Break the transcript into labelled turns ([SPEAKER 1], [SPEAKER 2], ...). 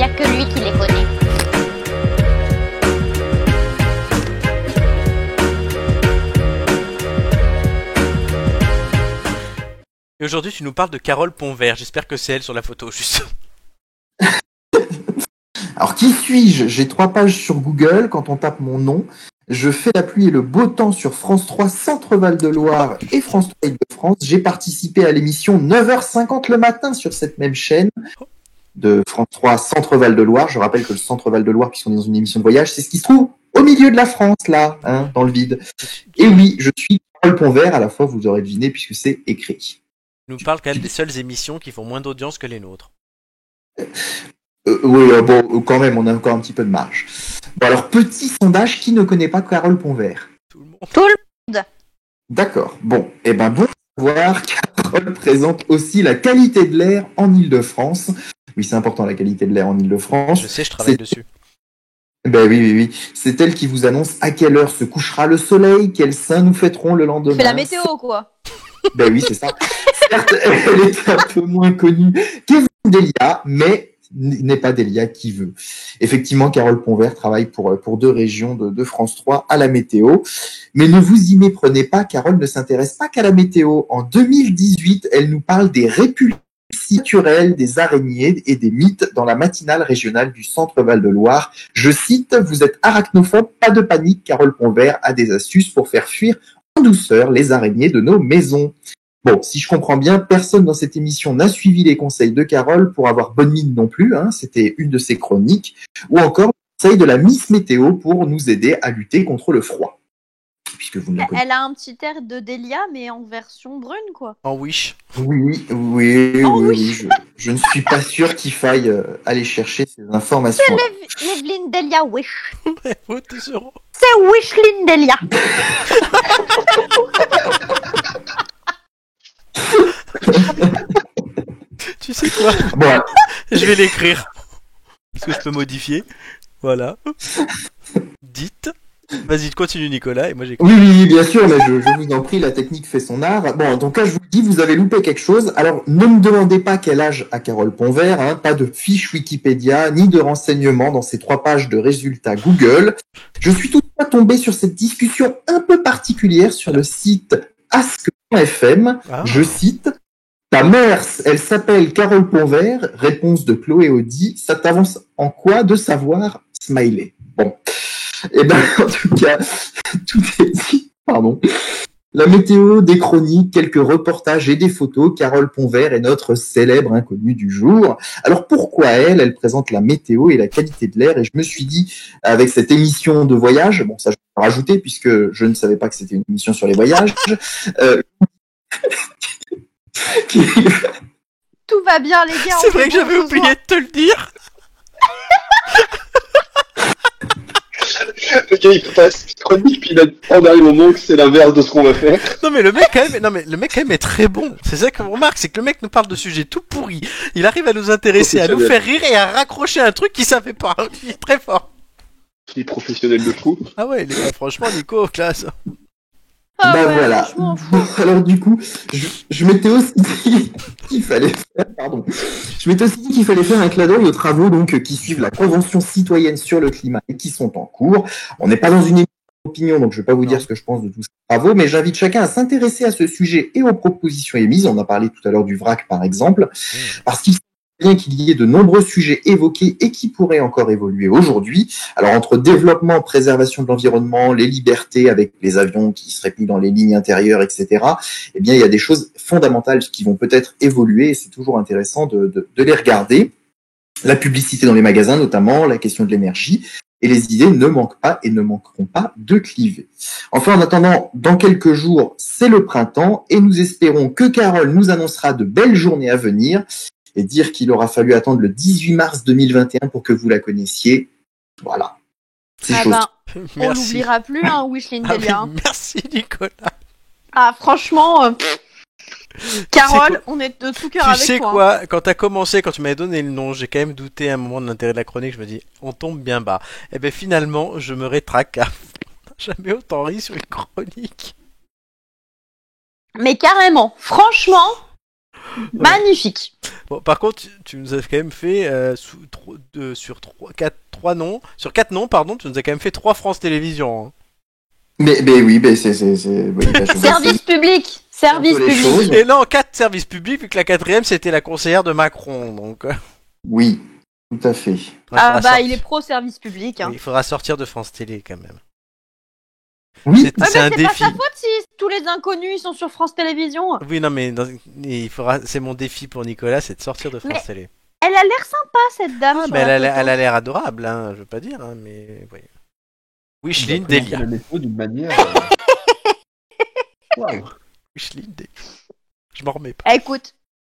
[SPEAKER 1] y a que lui qui les connaît.
[SPEAKER 2] Et aujourd'hui, tu nous parles de Carole Pontvert. J'espère que c'est elle sur la photo, juste.
[SPEAKER 3] Alors, qui suis-je? J'ai 3 pages sur Google. Quand on tape mon nom, je fais la pluie et le beau temps sur France 3 Centre-Val de Loire et France 3 Île-de-France. J'ai participé à l'émission 9h50 le matin sur cette même chaîne de France 3 Centre-Val de Loire. Je rappelle que le Centre-Val de Loire, puisqu'on est dans une émission de voyage, c'est ce qui se trouve au milieu de la France, là, hein, dans le vide. Et oui, je suis Carole Pontvert. À la fois, vous aurez deviné puisque c'est écrit.
[SPEAKER 2] Tu nous parles quand même des seules émissions qui font moins d'audience que les nôtres.
[SPEAKER 3] Oui, bon, quand même, on a encore un petit peu de marge. Bon, alors, petit sondage, qui ne connaît pas Carole Pontvert?
[SPEAKER 2] Tout le monde.
[SPEAKER 1] Tout le monde.
[SPEAKER 3] D'accord. Bon, eh ben, bon savoir, Carole présente aussi la qualité de l'air en Île-de-France. Oui, c'est important, la qualité de l'air en Île-de-France.
[SPEAKER 2] Je sais, je travaille dessus.
[SPEAKER 3] Ben oui. C'est elle qui vous annonce à quelle heure se couchera le soleil, quels saints nous fêterons le lendemain.
[SPEAKER 1] Fais la météo, quoi.
[SPEAKER 3] Ben oui, c'est ça. Certes, elle est un peu moins connue qu'Evelyne Delia, mais n'est pas Delia qui veut. Effectivement, Carole Pontvert travaille pour 2 régions de France 3 à la météo. Mais ne vous y méprenez pas, Carole ne s'intéresse pas qu'à la météo. En 2018, elle nous parle des répulsions naturelles des araignées et des mythes dans la matinale régionale du Centre-Val de Loire. Je cite, vous êtes arachnophobe, pas de panique, Carole Pontvert a des astuces pour faire fuir en douceur les araignées de nos maisons. Bon, si je comprends bien, personne dans cette émission n'a suivi les conseils de Carole pour avoir bonne mine non plus, hein, c'était une de ses chroniques, ou encore le conseil de la Miss Météo pour nous aider à lutter contre le froid. Puisque vous ne la connaissez
[SPEAKER 1] Elle a un petit air de Delia, mais en version brune, quoi.
[SPEAKER 2] En Wish.
[SPEAKER 3] Oui, je ne suis pas sûr qu'il faille aller chercher ces informations.
[SPEAKER 1] L'Evelyne Delia Wish.
[SPEAKER 2] Oh, t'es sûr?
[SPEAKER 1] C'est Wishlyn Delia.
[SPEAKER 2] Tu sais quoi?
[SPEAKER 3] Bon,
[SPEAKER 2] Je vais l'écrire. Parce que je peux modifier. Voilà. Dites. Vas-y, continue Nicolas, et moi j'écoute.
[SPEAKER 3] oui, bien sûr, mais je vous en prie, la technique fait son art. Bon, donc là, je vous dis, vous avez loupé quelque chose. Alors, ne me demandez pas quel âge a Carole Pontvert, hein, pas de fiche Wikipédia, ni de renseignements dans ces 3 pages de résultats Google. Je suis toutefois tombé sur cette discussion un peu particulière sur le site ask.fm.
[SPEAKER 2] Ah.
[SPEAKER 3] Je cite, ta mère, elle s'appelle Carole Pontvert, réponse de Chloé Audi, ça t'avance en quoi de savoir smiley? Bon. Eh ben, en tout cas, tout est dit. Pardon. La météo, des chroniques, quelques reportages et des photos. Carole Pontvert est notre célèbre inconnue du jour. Alors pourquoi elle présente la météo et la qualité de l'air? Et je me suis dit, avec cette émission de voyage, bon ça je vais rajouter puisque je ne savais pas que c'était une émission sur les voyages.
[SPEAKER 1] Tout va bien, les gars.
[SPEAKER 2] C'est vrai que j'avais oublié de te le dire.
[SPEAKER 4] Le gars, il passe une chronique, puis il a en dernier moment que c'est l'inverse de ce qu'on va faire.
[SPEAKER 2] Non mais le mec quand même est très bon. C'est ça qu'on remarque, c'est que le mec nous parle de sujets tout pourris. Il arrive à nous intéresser, à nous faire rire et à raccrocher un truc qu'il savait pas. Il est très fort.
[SPEAKER 4] Il est professionnel de fou.
[SPEAKER 2] Ah ouais, franchement Nico, classe.
[SPEAKER 1] Ah
[SPEAKER 3] Ben
[SPEAKER 1] ouais,
[SPEAKER 3] voilà.
[SPEAKER 1] franchement.
[SPEAKER 3] Alors du coup, je m'étais aussi dit qu'il fallait faire, un clin d'œil aux travaux donc qui suivent la Convention citoyenne sur le climat et qui sont en cours. On n'est pas dans une émission d'opinion, donc je vais pas vous dire ce que je pense de tous ces travaux, mais j'invite chacun à s'intéresser à ce sujet et aux propositions émises. On a parlé tout à l'heure du vrac par exemple, parce qu'il bien qu'il y ait de nombreux sujets évoqués et qui pourraient encore évoluer aujourd'hui. Alors, entre développement, préservation de l'environnement, les libertés avec les avions qui seraient plus dans les lignes intérieures, etc., eh bien, il y a des choses fondamentales qui vont peut-être évoluer et c'est toujours intéressant de les regarder. La publicité dans les magasins, notamment, la question de l'énergie. Et les idées ne manquent pas et ne manqueront pas de cliver. Enfin, en attendant, dans quelques jours, c'est le printemps et nous espérons que Carole nous annoncera de belles journées à venir. Et dire qu'il aura fallu attendre le 18 mars 2021 pour que vous la connaissiez. Voilà. C'est chose.
[SPEAKER 1] On l'oubliera plus, hein, Wishlyn Delia.
[SPEAKER 2] Oui, merci Nicolas.
[SPEAKER 1] Ah, franchement, Carole, on est de tout cœur avec toi.
[SPEAKER 2] Tu sais quoi, quand t'as commencé, quand tu m'avais donné le nom, j'ai quand même douté à un moment de l'intérêt de la chronique, je me dis, on tombe bien bas. Et ben finalement, je me rétracte car on n'a jamais autant ri sur une chronique.
[SPEAKER 1] Mais carrément, franchement, Magnifique.
[SPEAKER 2] Bon, par contre, tu nous as quand même fait sur 4 noms, sur 4 noms, pardon, tu nous as quand même fait 3 France Télévisions. Hein.
[SPEAKER 3] Mais oui, c'est oui, bah, je vois
[SPEAKER 1] Service public. Service
[SPEAKER 3] un peu les
[SPEAKER 1] public.
[SPEAKER 3] choses.
[SPEAKER 2] Et non, 4 services publics, vu que la 4e c'était la conseillère de Macron, donc.
[SPEAKER 3] Oui, tout à fait.
[SPEAKER 1] Ah bah il est pro service public. Hein.
[SPEAKER 2] Oui, il faudra sortir de France Télé quand même.
[SPEAKER 3] Oui.
[SPEAKER 2] C'est
[SPEAKER 1] Ouais,
[SPEAKER 2] c'est
[SPEAKER 1] mais
[SPEAKER 2] un
[SPEAKER 1] c'est pas
[SPEAKER 2] défi.
[SPEAKER 1] sa faute si tous les inconnus ils sont sur France Télévisions.
[SPEAKER 2] Oui, non, mais il faudra. C'est mon défi pour Nicolas, c'est de sortir de France
[SPEAKER 1] Mais-
[SPEAKER 2] Télé.
[SPEAKER 1] Elle a l'air sympa cette dame.
[SPEAKER 2] Ah,
[SPEAKER 1] sur
[SPEAKER 2] mais
[SPEAKER 1] la
[SPEAKER 2] elle
[SPEAKER 1] photo.
[SPEAKER 2] a l'air adorable, hein, je veux pas dire, hein, mais oui. Wicheline
[SPEAKER 5] présenter
[SPEAKER 2] Delia.
[SPEAKER 5] la météo d'une manière. Waouh.
[SPEAKER 2] Wicheline Delia. Je m'en remets pas.
[SPEAKER 1] Eh, écoute,